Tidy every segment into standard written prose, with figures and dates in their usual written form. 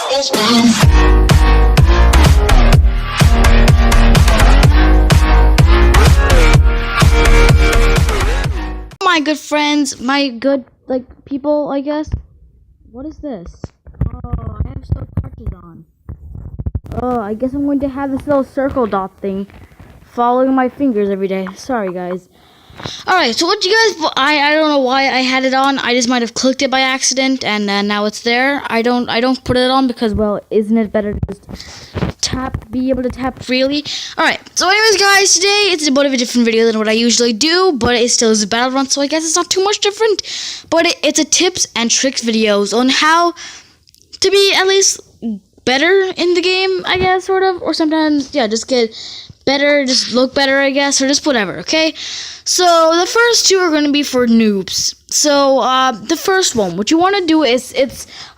My good friends, my good people, I guess. What is this? Oh, I have still crutches on. Oh, I guess I'm going to have this little circle dot thing following my fingers every day. Sorry, guys. Alright, so what you guys, I don't know why I had it on. I just might have clicked it by accident, and now it's there. I don't put it on because, well, isn't it better to just be able to tap freely? Alright, so anyways, guys, today it's a bit of a different video than what I usually do, but it still is a battle run, so I guess it's not too much different. But it's a tips and tricks videos on how to be at least better in the game, I guess, sort of, or sometimes, yeah, just get better, just look better, I guess, or just whatever, okay? So, the first two are going to be for noobs. So, the first one, what you want to do is,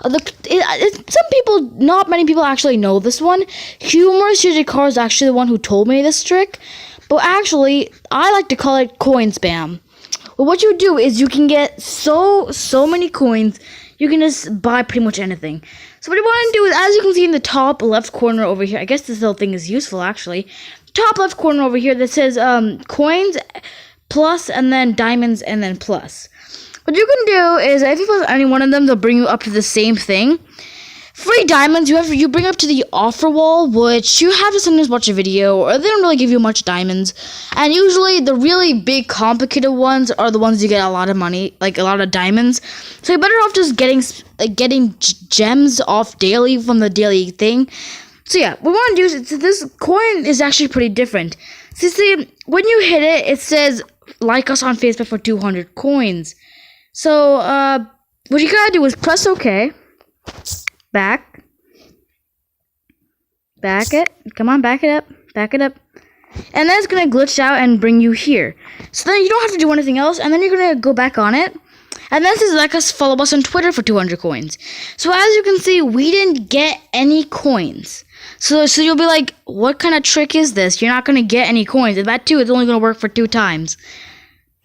some people, not many people actually know this one. Humorous Car is actually the one who told me this trick, but actually, I like to call it coin spam. Well, what you do is you can get so many coins, you can just buy pretty much anything. So what you want to do is, as you can see in the top left corner over here, I guess this little thing is useful actually. Top left corner over here that says coins plus and then diamonds and then plus. What you can do is, if you put any one of them, they'll bring you up to the same thing. Free diamonds, you bring up to the offer wall, which you have to sometimes watch a video, or they don't really give you much diamonds. And usually, the really big, complicated ones are the ones you get a lot of money, like a lot of diamonds. So you're better off just getting gems off daily from the daily thing. So yeah, what we want to do is, this coin is actually pretty different. So you see, when you hit it, it says, like us on Facebook for 200 coins. So, what you gotta do is press OK. Back it. Come on, back it up. And then it's gonna glitch out and bring you here. So then you don't have to do anything else, and then you're gonna go back on it. And then it says, like us, follow us on Twitter for 200 coins. So as you can see, we didn't get any coins. So you'll be like, what kind of trick is this? You're not going to get any coins. And that too, it's only going to work for 2 times.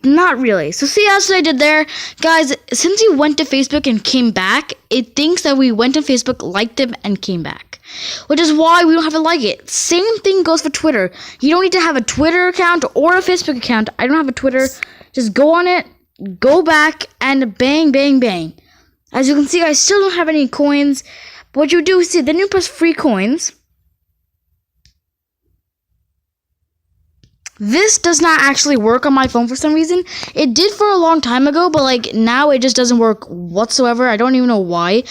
Not really. So see how I did there? Guys, since he went to Facebook and came back, it thinks that we went to Facebook, liked him, and came back. Which is why we don't have to like it. Same thing goes for Twitter. You don't need to have a Twitter account or a Facebook account. I don't have a Twitter. Just go on it, go back, and bang, bang, bang. As you can see, I still don't have any coins. But what you do is, see, then you press free coins. This does not actually work on my phone for some reason. It did for a long time ago, but now it just doesn't work whatsoever. I don't even know why.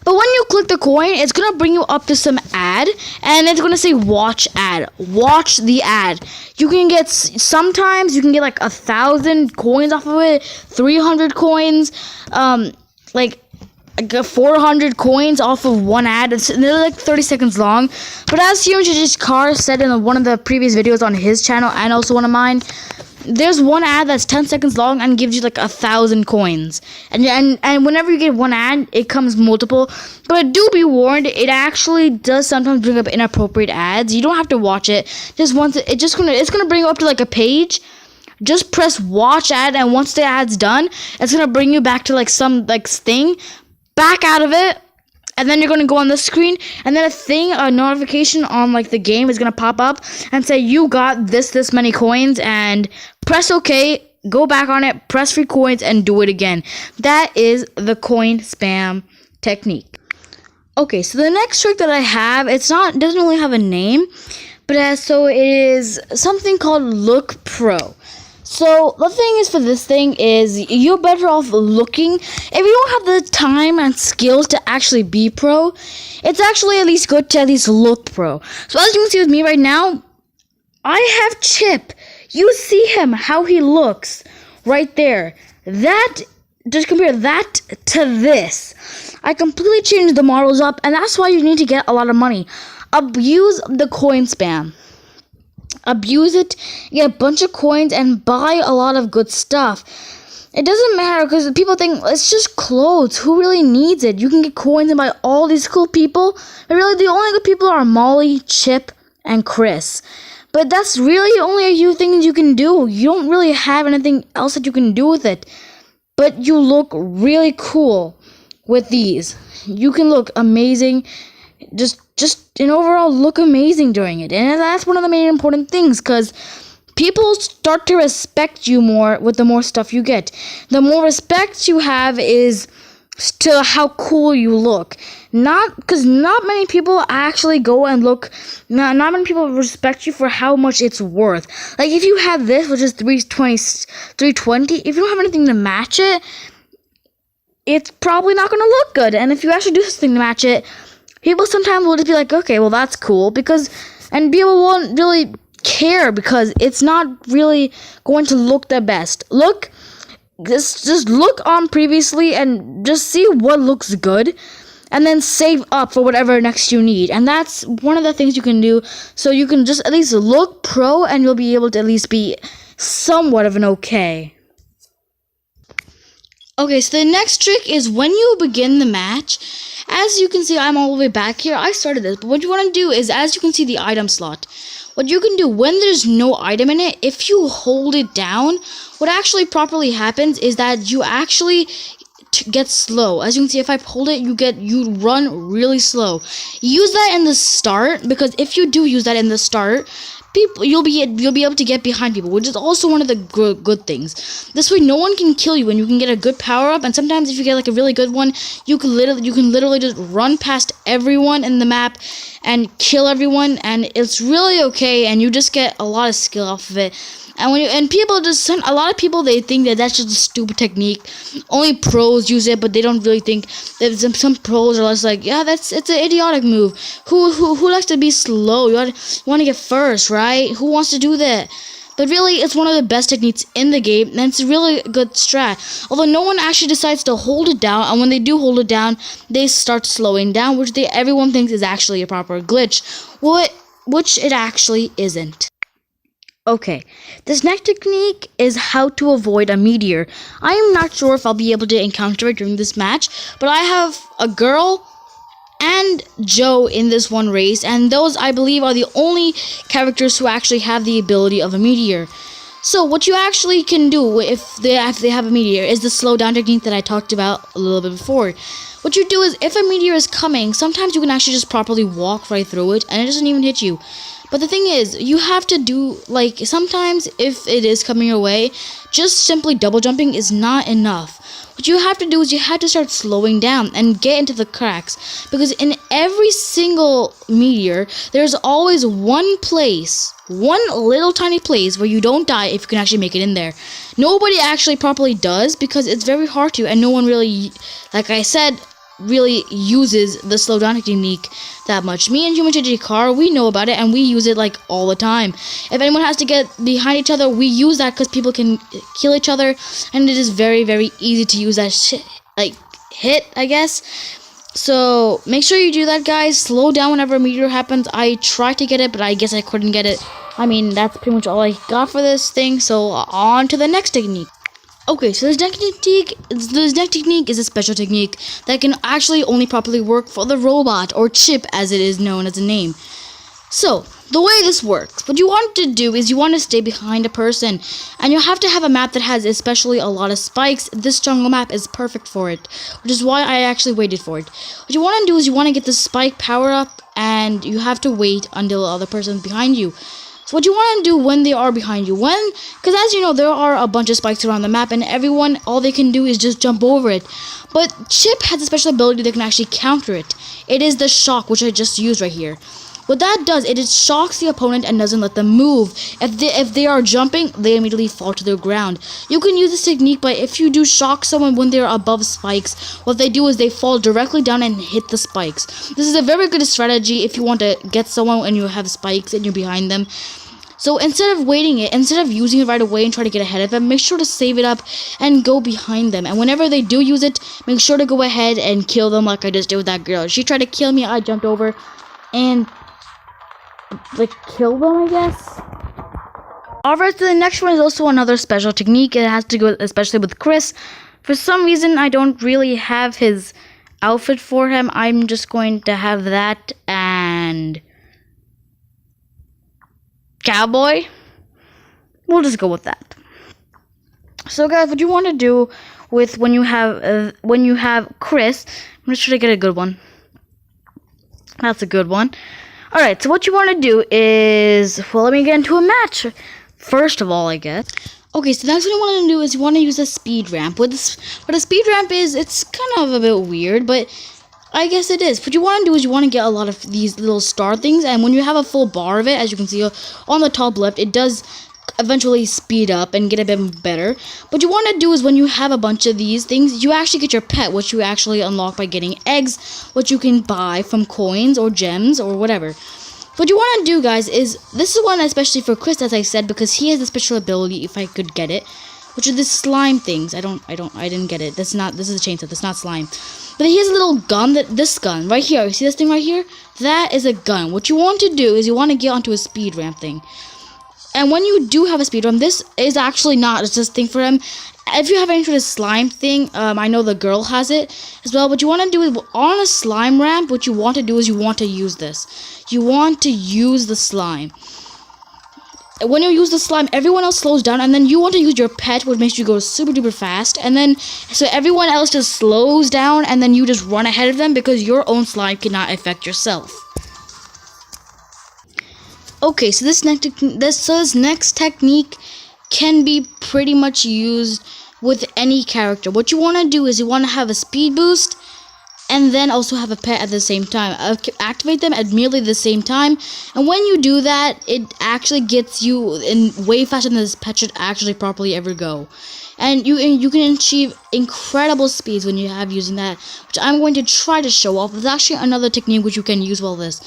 But when you click the coin, it's going to bring you up to some ad, and it's going to say watch ad. Watch the ad. You can get, sometimes you can get 1,000 coins off of it, 300 coins, 400 coins off of one ad. They're 30 seconds long. But as Humorous Car said in one of the previous videos on his channel, and also one of mine, there's one ad that's 10 seconds long and gives you 1,000 coins. And whenever you get one ad, it comes multiple. But do be warned, it actually does sometimes bring up inappropriate ads. You don't have to watch it. Just once it's gonna bring you up to a page. Just press watch ad, and once the ad's done, it's gonna bring you back to some thing. Back out of it, and then you're going to go on the screen, and then a notification on the game is going to pop up and say you got this many coins, and press OK, go back on it, press free coins, and do it again. That is the coin spam technique. Okay, so the next trick that I have, doesn't really have a name, but so it is something called Look Pro. So, the thing is for this thing is, you're better off looking. If you don't have the time and skills to actually be pro, it's actually at least good to at least look pro. So, as you can see with me right now, I have Chip. You see him, how he looks, right there. Just compare that to this. I completely changed the models up, and that's why you need to get a lot of money. Abuse the coin spam. Abuse it, get a bunch of coins, and buy a lot of good stuff. It doesn't matter, because people think it's just clothes. Who really needs it? You can get coins and buy all these cool people, but really the only good people are Molly, Chip, and Chris. But that's really only a few things you can do. You don't really have anything else that you can do with it. But you look really cool with these. You can look amazing. just in overall look amazing during it. And that's one of the main important things, because people start to respect you more with the more stuff you get. The more respect you have is to how cool you look. Not because not many people actually go and look. Not many people respect you for how much it's worth. Like if you have this, which is 320, if you don't have anything to match it, it's probably not going to look good. And if you actually do something to match it, people sometimes will just be like, okay, well that's cool, and people won't really care because it's not really going to look the best. Just look on previously and just see what looks good, and then save up for whatever next you need. And that's one of the things you can do, so you can just at least look pro, and you'll be able to at least be somewhat of an okay. Okay, so the next trick is when you begin the match. As you can see, I'm all the way back here. I started this, but what you want to do is, as you can see the item slot, what you can do when there's no item in it, if you hold it down, what actually properly happens is that you actually get slow. As you can see, if I hold it, you run really slow. Use that in the start, because if you do use that in the start, you'll be able to get behind people, which is also one of the good things. This way, no one can kill you, and you can get a good power up. And sometimes, if you get like a really good one, you can literally just run past everyone in the map and kill everyone, and it's really okay. And you just get a lot of skill off of it. And people a lot of people, they think that that's just a stupid technique. Only pros use it, but they don't really think that some pros are just like, yeah, it's an idiotic move. Who likes to be slow? You want to get first, right? Who wants to do that? But really, it's one of the best techniques in the game, and it's a really good strat. Although no one actually decides to hold it down, and when they do hold it down, they start slowing down, which everyone thinks is actually a proper glitch, which it actually isn't. Okay, this next technique is how to avoid a meteor. I am not sure if I'll be able to encounter it during this match, but I have a girl and Joe in this one race, and those, I believe, are the only characters who actually have the ability of a meteor. So what you actually can do if they have a meteor is the slow down technique that I talked about a little bit before. What you do is, if a meteor is coming, sometimes you can actually just properly walk right through it, and it doesn't even hit you. But the thing is, you have to do, like, sometimes if it is coming your way, just simply double jumping is not enough. What you have to do is you have to start slowing down and get into the cracks. Because in every single meteor, there's always one little tiny place where you don't die if you can actually make it in there. Nobody actually properly does, because it's very hard to, and no one really, like I said, really uses the slow down technique that much. Me and Human JJ Car, we know about it, and we use it like all the time. If anyone has to get behind each other, we use that because people can kill each other, and it is very, very easy to use that hit, I guess. So make sure you do that, guys. Slow down whenever a meteor happens. I tried to get it, but I guess I couldn't get it. I mean, that's pretty much all I got for this thing, so on to the next technique. Okay, so this next technique is a special technique that can actually only properly work for the robot, or chip as it is known as a name. So, the way this works, what you want to do is you want to stay behind a person, and you have to have a map that has especially a lot of spikes. This jungle map is perfect for it, which is why I actually waited for it. What you want to do is you want to get the spike power up, and you have to wait until the other person's behind you. So what you want to do when they are behind you, because as you know, there are a bunch of spikes around the map, and everyone, all they can do is just jump over it. But Chip has a special ability that can actually counter it. It is the shock, which I just used right here. What that does, it shocks the opponent and doesn't let them move. If they are jumping, they immediately fall to the ground. You can use this technique, but if you do shock someone when they're above spikes, what they do is they fall directly down and hit the spikes. This is a very good strategy if you want to get someone and you have spikes and you're behind them. So instead of using it right away and try to get ahead of them, make sure to save it up and go behind them. And whenever they do use it, make sure to go ahead and kill them like I just did with that girl. She tried to kill me, I jumped over and kill them, I guess. Alright, so the next one is also another special technique. It has to go especially with Chris. For some reason, I don't really have his outfit for him. I'm just going to have that and cowboy. We'll just go with that. So guys, what you want to do with when you have Chris, I'm just trying to get a good one. That's a good one. Alright, so what you want to do is, well, let me get into a match. First of all, I guess. Okay, so the next thing you want to do is you want to use a speed ramp. What a speed ramp is, it's kind of a bit weird, but I guess it is. What you want to do is you want to get a lot of these little star things, and when you have a full bar of it, as you can see on the top left, it does eventually speed up and get a bit better. What you want to do is when you have a bunch of these things, you actually get your pet, which you actually unlock by getting eggs, which you can buy from coins or gems or whatever. What you want to do, guys, is this is one especially for Chris, as I said, because he has a special ability, if I could get it, which are the slime things. I didn't get it. This is a chainsaw. That's not slime. But he has a little gun, this gun right here. You see this thing right here? That is a gun. What you want to do is you want to get onto a speed ramp thing. And when you do have a speed ramp, this is actually not just a thing for him. If you have any sort of slime thing, I know the girl has it as well. What you want to do is on a slime ramp, what you want to do is you want to use this. You want to use the slime. When you use the slime, everyone else slows down, and then you want to use your pet, which makes you go super duper fast, and then so everyone else just slows down, and then you just run ahead of them because your own slime cannot affect yourself. Okay, so this next technique can be pretty much used with any character. What you want to do is you want to have a speed boost and then also have a pet at the same time. Activate them at nearly the same time, and when you do that, it actually gets you in way faster than this pet should actually properly ever go. And you can achieve incredible speeds when you have using that, which I'm going to try to show off. There's actually another technique which you can use while this.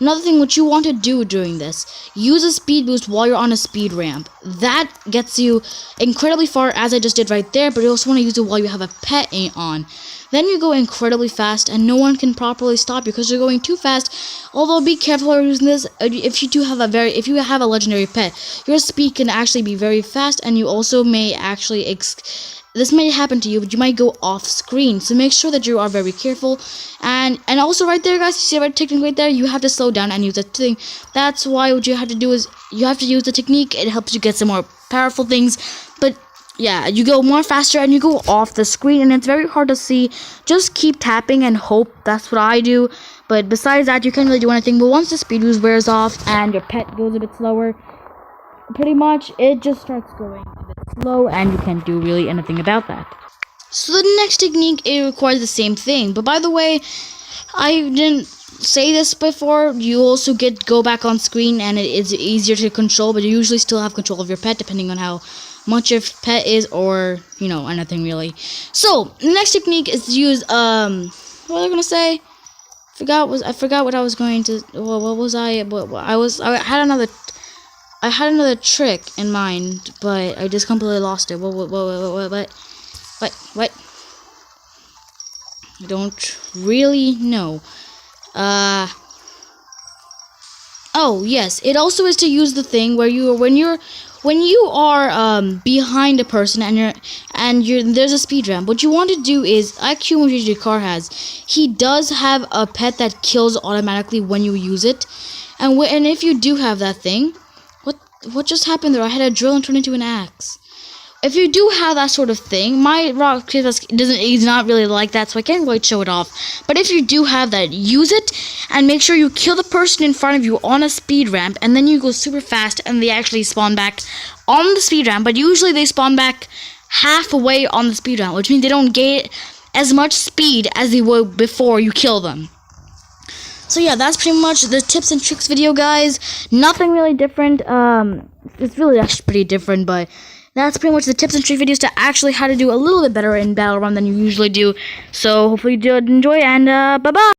Another thing what you want to do during this, use a speed boost while you're on a speed ramp. That gets you incredibly far, as I just did right there, but you also want to use it while you have a pet on. Then you go incredibly fast, and no one can properly stop you because you're going too fast. Although be careful while using this. If you have a legendary pet, your speed can actually be very fast, and you also may actually this may happen to you, but you might go off screen. So make sure that you are very careful. And also right there, guys, you see right technique right there, you have to slow down and use that thing. That's why what you have to do is you have to use the technique. It helps you get some more powerful things. But yeah, you go more faster and you go off the screen, and it's very hard to see. Just keep tapping and hope. That's what I do. But besides that, you can't really do anything. But once the speed boost wears off and your pet goes a bit slower, pretty much it just starts going a bit slow, and you can't do really anything about that. So the next technique, it requires the same thing. But by the way, I didn't say this before, you also go back on screen, and it is easier to control, but you usually still have control of your pet depending on how much your pet is, or anything really. So the next technique is to use what was I gonna say? I forgot what I was going to. What was I? I had another trick in mind, but I just completely lost it. What? I don't really know. Oh yes, it also is to use the thing where when you are behind a person and there's a speed ramp. What you want to do is, IQ which your car has, he does have a pet that kills automatically when you use it, and if you do have that thing, what just happened there? I had a drill and turned into an axe. If you do have that sort of thing, my rock he's not really like that, so I can't really show it off. But if you do have that, use it and make sure you kill the person in front of you on a speed ramp, and then you go super fast and they actually spawn back on the speed ramp. But usually they spawn back halfway on the speed ramp, which means they don't get as much speed as they would before you kill them. So yeah, that's pretty much the tips and tricks video, guys. Nothing really different. It's really actually pretty different, but that's pretty much the tips and tricks videos to actually how to do a little bit better in Battle Run than you usually do. So hopefully you did enjoy, and bye-bye.